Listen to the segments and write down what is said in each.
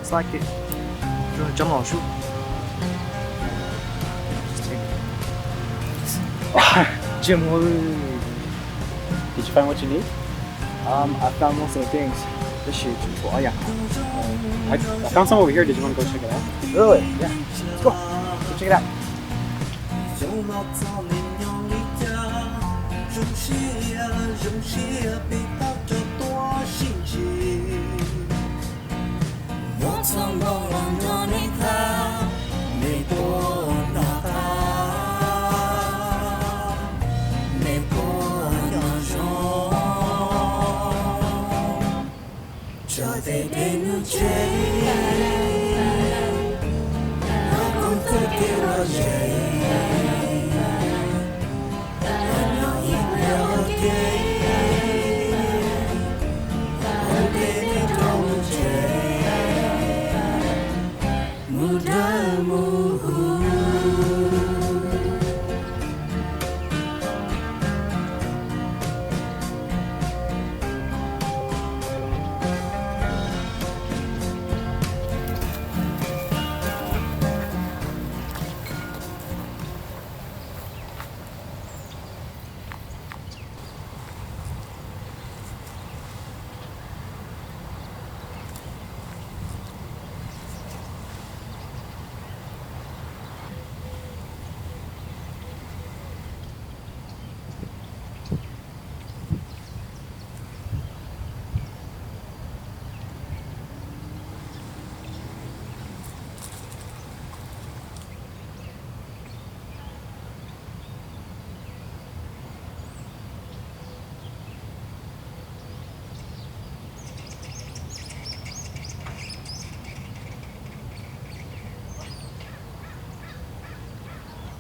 It's like it. John老师. Jim, Did you find what you need? I found most of the things. This shit, oh yeah. I found some over here. Did you want to go check it out? Really? Yeah. Let's go. Go check it out. Cho về đến nước cháy, nó cũng phải kêu lo dậy, nó ít lo kê, hôm đến không cháy, muda muhu.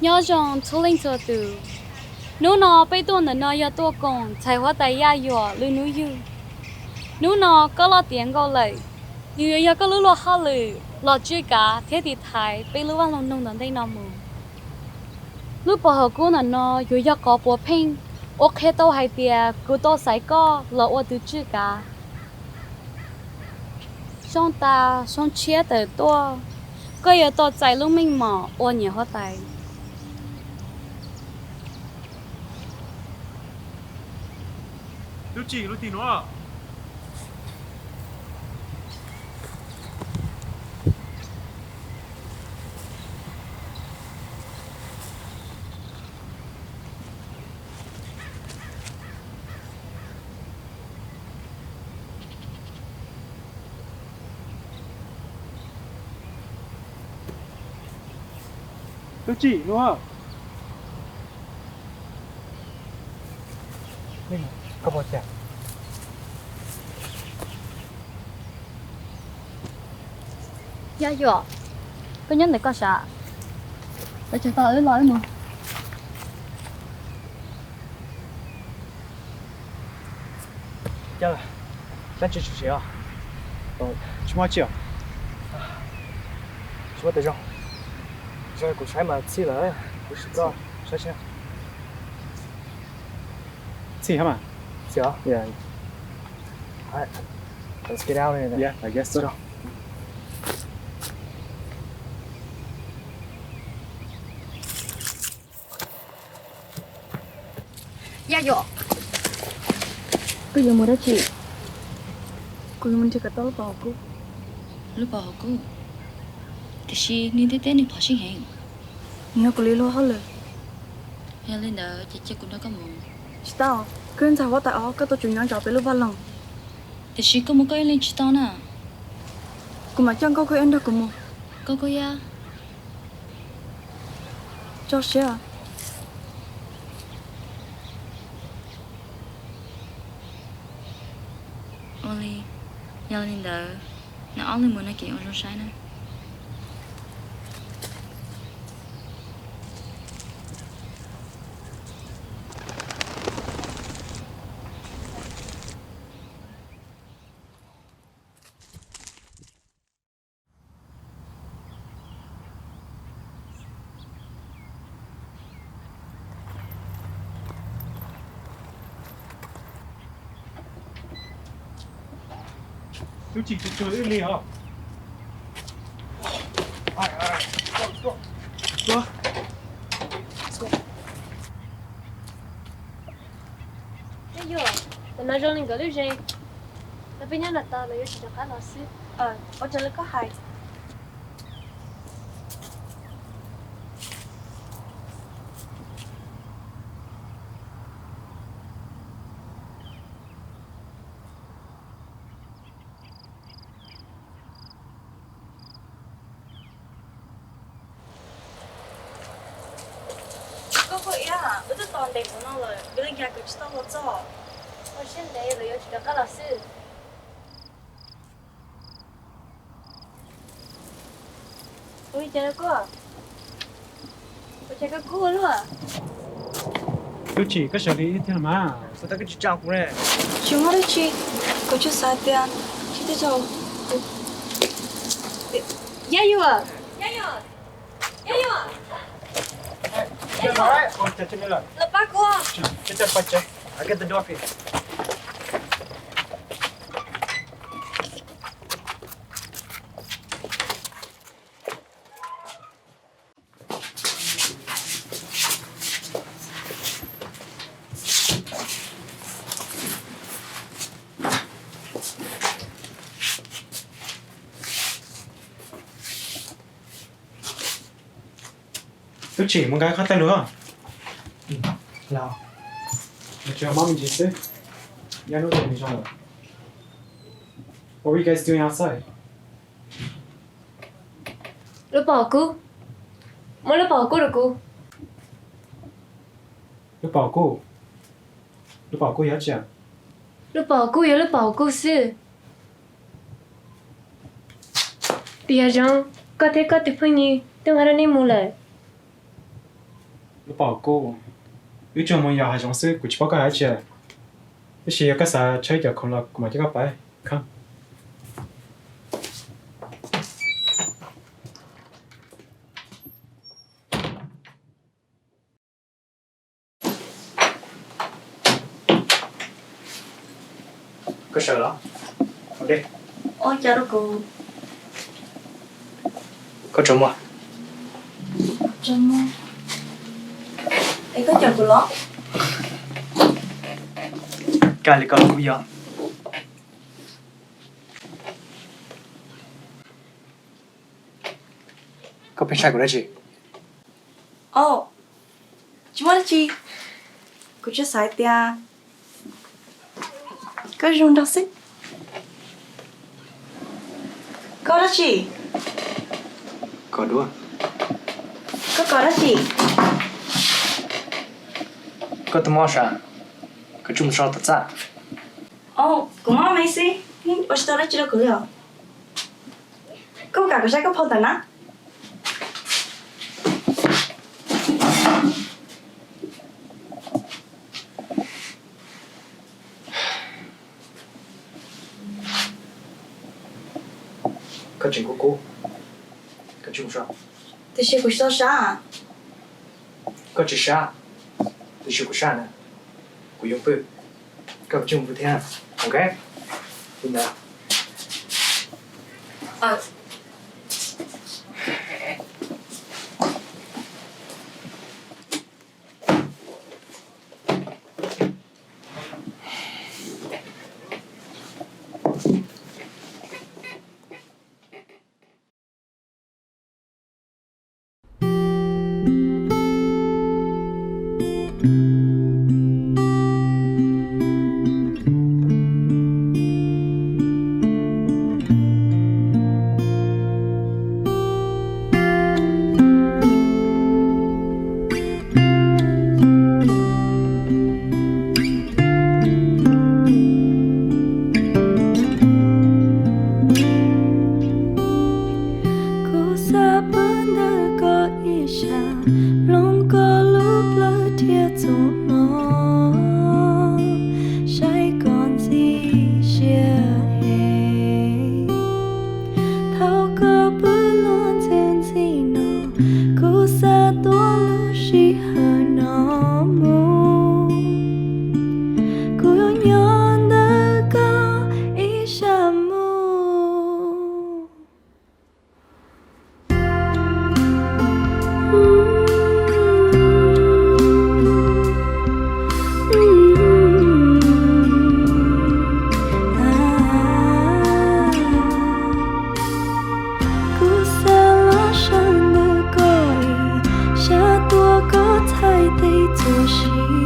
nhớ rằng thu linh cho từ nếu nó bây tôi nó ya tôi còn chạy hóa tay ya yo lưu núi yêu nếu nó có lo tiền có lợi nhiều ya có lưu lo hao lì lo chơi cả thế thì thái bây lưu vào lòng nông đến đây nó mù lúc bỏ học cô nó yo ya có bộ pin ok tôi hay tiền cô tôi sai có lo ở từ chơi cả xong ta xong chia tới tôi có ya tôi chạy lúc mình mỏ ở nhà hóa tay Lưu chỉ lưu tí nữa. Lưu chỉ nữa. Mình có bao giờ? dạ dọ cái nhân này có啥để cho tao lấy nói mà Dạ,咱去学啊。去哪去啊？说得着，这股水嘛起来，不是个，啥钱？See, come on. Dạ. Yeah, Alright, let's get out of here then. yeah, I guess so. dạ dọ cái gì mà đó chị cô mình chỉ có tao bảo cô lúc bỏ cô thì chị nên thế nên phải sinh hành nhớ cô lý lo hết rồi hay lên đó chị cũng đã có một tao cứ sao hóa tại cái tôi chủ nhân cho bé lúc vào lòng thì chị có một cái lên chị tao nè cô mà chẳng có cái anh đâu cô mà có ya cho xe à only ya lên đó nó only muốn nói chuyện ở trong sai nè Lưu chỉ chơi chơi đi hả? 那种那个旅行，那边人那到了有几个老师，我这里个海。ก็พออ่ะไม่ต้องตอนเด็กของเราเลยก็เลยอยากจะต้องรถจอด 我现在有几个老师，我以前ก็我这个过了 对不起，个小李听了吗？说他个去江湖嘞，熊猫的去，过去3点，去得着。加油啊！这来，我这边了，老八哥，这快吃，I get the dog. Tôi chỉ một cái khát tay nữa. Nào, But your mom just said, yeah, no, don't know. What were you guys doing outside? 你保护，我来保护的姑， Lúc bảo cô nhớ chưa? 你保护有你保护是。第二种，có thể có tiếp nhị, đừng hay nên mua lại. Lúc bảo cô, ưu cho mọi nhà trong sự của chị bảo cái chưa? Cái gì cái sao chơi giờ không là mà chỉ có phải không? Có sợ lắm. Ok. ôi chào đó cô, có trộm à? chào mong, ấy có chào cô lắm, Cái này còn cũng giờ. Có phải sai của đấy chị? chú muốn chi, cô chưa sai tia, có dùng đặc sắc, có đó chị, Có đúng không? có đó chị, Có tụi mò sao? Có chung sao thật ra? cũng ngon mấy xí, nhưng ở đó chưa được rồi, có cả cái sai có phong tần á. Có chuyện của cô. Có chung sao? Thì chị cũng sao sao? Có chỉ sao? Tôi chưa có sao nè. Của yêu bự. Có chung với thế à? Ok? Bây giờ. 我心。